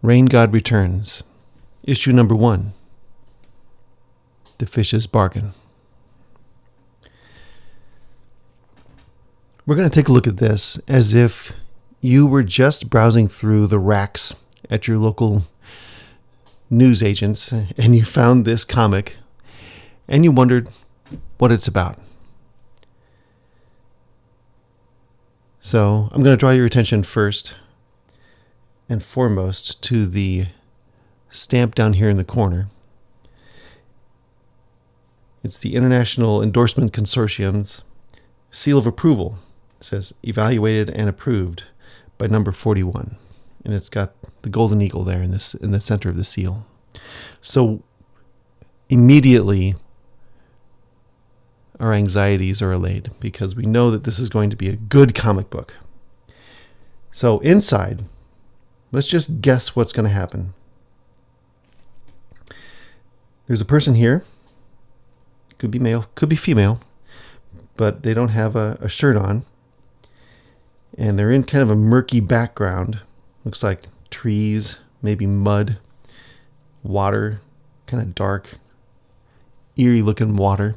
Rain God Returns, issue number 1, The Fish's Bargain. We're going to take a look at this as if you were just browsing through the racks at your local news agents and you found this comic and you wondered what it's about. So I'm going to draw your attention first and foremost to the stamp down here in the corner. It's the International Endorsement Consortium's seal of approval. It says evaluated and approved by number 41. And it's got the golden eagle there in the center of the seal. So immediately our anxieties are allayed because we know that this is going to be a good comic book. So inside, let's just guess what's going to happen. There's a person here. Could be male, could be female, but they don't have a shirt on. And they're in kind of a murky background. Looks like trees, maybe mud, water, kind of dark, eerie looking water.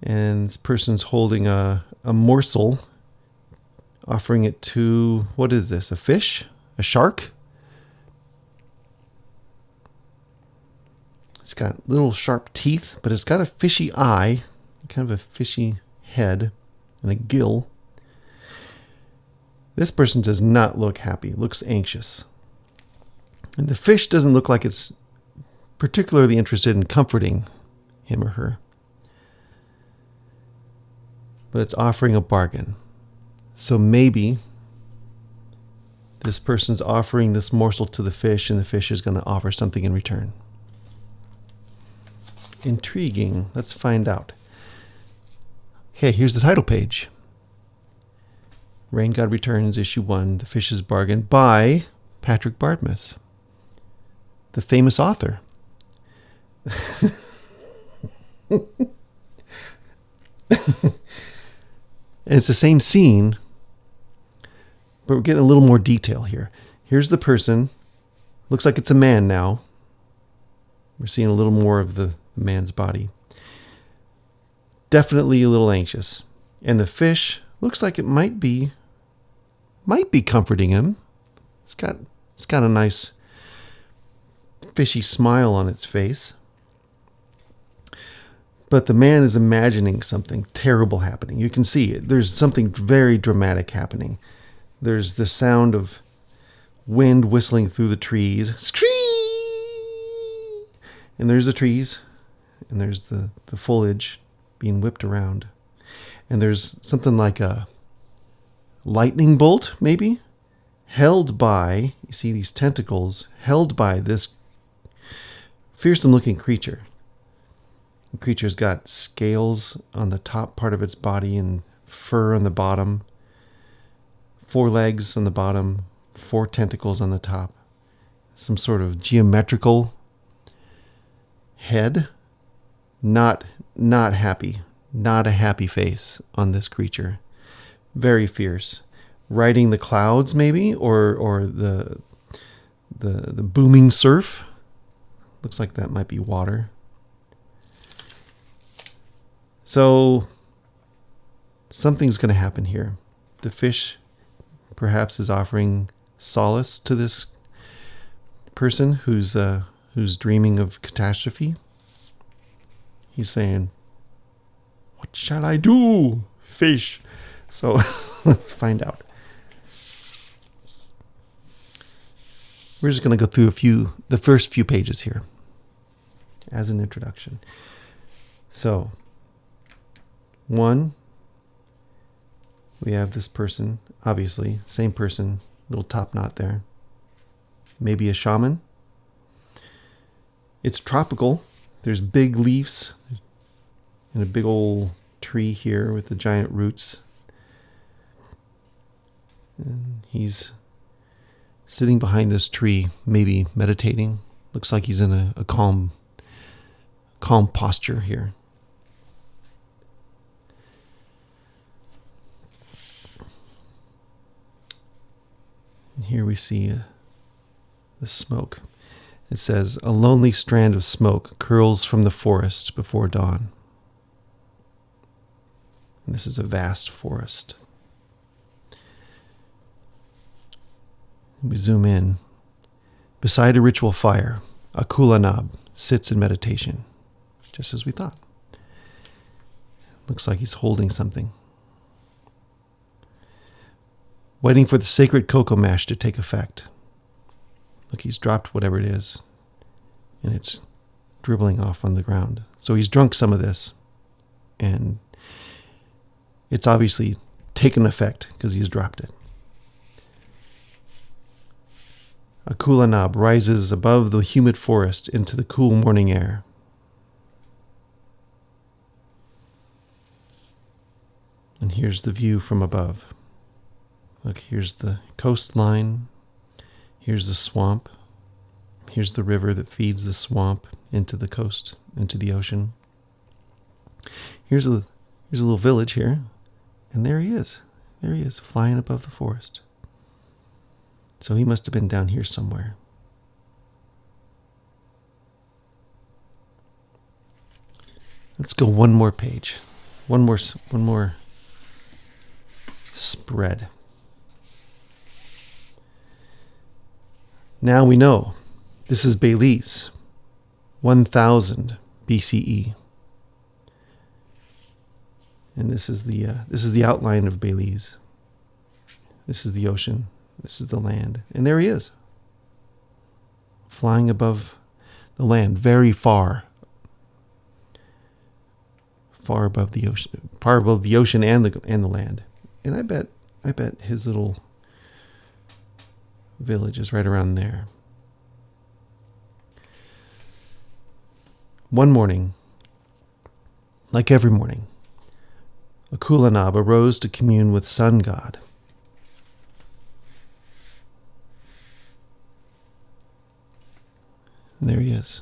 And this person's holding a morsel, offering it to, what is this, a fish? A shark? It's got little sharp teeth, but it's got a fishy eye, kind of a fishy head, and a gill. This person does not look happy, looks anxious. And the fish doesn't look like it's particularly interested in comforting him or her. But it's offering a bargain. So maybe this person's offering this morsel to the fish and the fish is going to offer something in return. Intriguing. Let's find out. Okay, here's the title page. Rain God Returns, issue 1, The Fish's Bargain, by Patrick Bartmus, the famous author. And it's the same scene, but we're getting a little more detail here. Here's the person. Looks like it's a man now. We're seeing a little more of the man's body. Definitely a little anxious. And the fish looks like it might be comforting him. It's got a nice fishy smile on its face. But the man is imagining something terrible happening. You can see it. There's something very dramatic happening. There's the sound of wind whistling through the trees. Scree! And there's the trees. And there's the foliage being whipped around. And there's something like a lightning bolt, maybe, held by, you see these tentacles, held by this fearsome-looking creature. The creature's got scales on the top part of its body and fur on the bottom, 4 legs on the bottom, 4 tentacles on the top, some sort of geometrical head. Not happy. Not a happy face on this creature. Very fierce. Riding the clouds, maybe, or the booming surf. Looks like that might be water. So something's going to happen here. The fish perhaps is offering solace to this person who's dreaming of catastrophe. He's saying, "What shall I do, fish?" So let's find out. We're just going to go through the first few pages here as an introduction. So, 1, we have this person, obviously, same person, little top knot there. Maybe a shaman. It's tropical. There's big leaves and a big old tree here with the giant roots. And he's sitting behind this tree, maybe meditating. Looks like he's in a calm posture here. here we see the smoke. It says, "A lonely strand of smoke curls from the forest before dawn." And this is a vast forest. We zoom in. Beside a ritual fire, a kulanab sits in meditation, just as we thought. Looks like he's holding something. Waiting for the sacred cocoa mash to take effect. Look, he's dropped whatever it is, and it's dribbling off on the ground. So he's drunk some of this, and it's obviously taken effect because he's dropped it. A kulanab rises above the humid forest into the cool morning air. And here's the view from above. Look, here's the coastline. Here's the swamp. Here's the river that feeds the swamp into the coast, into the ocean. Here's a little village here. And there he is. There he is, flying above the forest. So he must have been down here somewhere. Let's go one more page. One more spread. Now we know this is Belize, 1000 BCE. And this is the outline of Belize. This is the ocean. This is the land. And there he is, flying above the land, very far. Far above the ocean and the land. And I bet his little village is right around there. One morning, like every morning, a kulanab arose to commune with sun god. And there he is,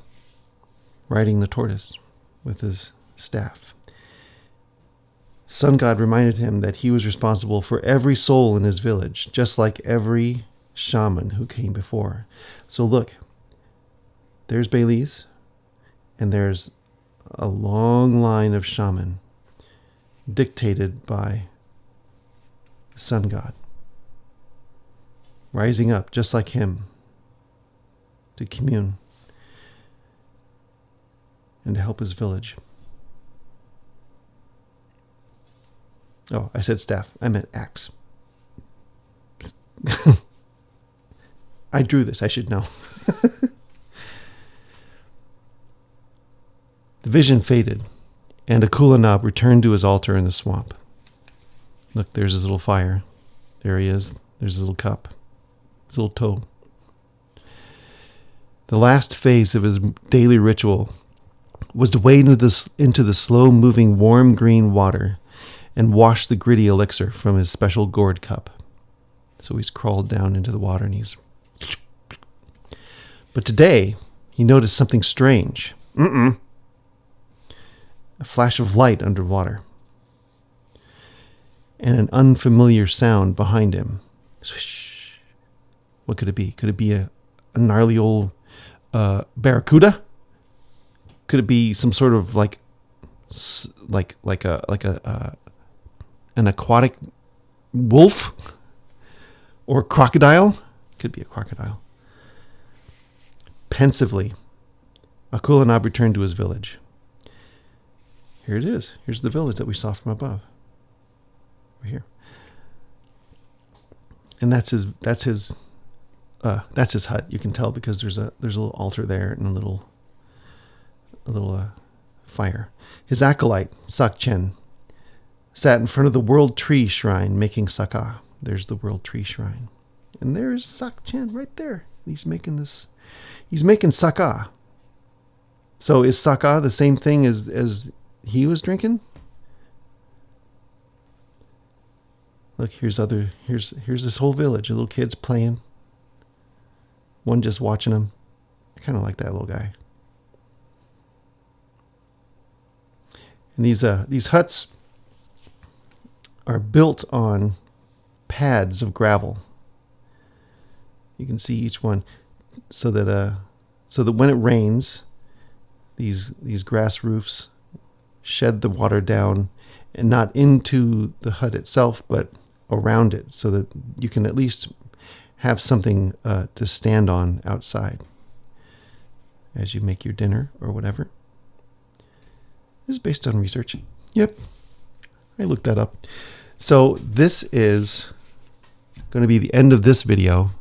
riding the tortoise with his staff. Sun god reminded him that he was responsible for every soul in his village, just like every shaman who came before. So look, there's Belize, and there's a long line of shaman dictated by the sun god, rising up just like him to commune and to help his village. Oh, I said staff. I meant axe. I drew this. I should know. The vision faded, and a kulanab returned to his altar in the swamp. Look, there's his little fire. There he is. There's his little cup. His little toe. The last phase of his daily ritual was to wade into the slow-moving warm green water and wash the gritty elixir from his special gourd cup. So he's crawled down into the water and he's... But today, he noticed something strange. A flash of light underwater. And an unfamiliar sound behind him. Swish. What could it be? Could it be a gnarly old barracuda? Could it be some sort of an aquatic wolf or crocodile? Could be a crocodile. Pensively, a kulanab returned to his village. Here it is. Here's the village that we saw from above. Over here. And that's his hut. You can tell because there's a little altar there and a little fire. His acolyte, Sakchen, sat in front of the World Tree Shrine making sakah. There's the World Tree Shrine. And there's Sakchen right there. He's making sakah. So is sakah the same thing as he was drinking? Look, here's this whole village, little kids playing. One just watching him. I kind of like that little guy. And these huts are built on pads of gravel. You can see each one, so that when it rains, these grass roofs shed the water down, and not into the hut itself, but around it, so that you can at least have something to stand on outside as you make your dinner or whatever. This is based on research. Yep, I looked that up. So this is going to be the end of this video.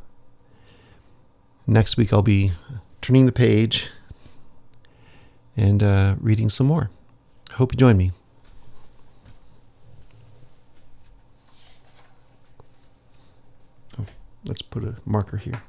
Next week I'll be turning the page and reading some more. Hope you join me. Oh, let's put a marker here.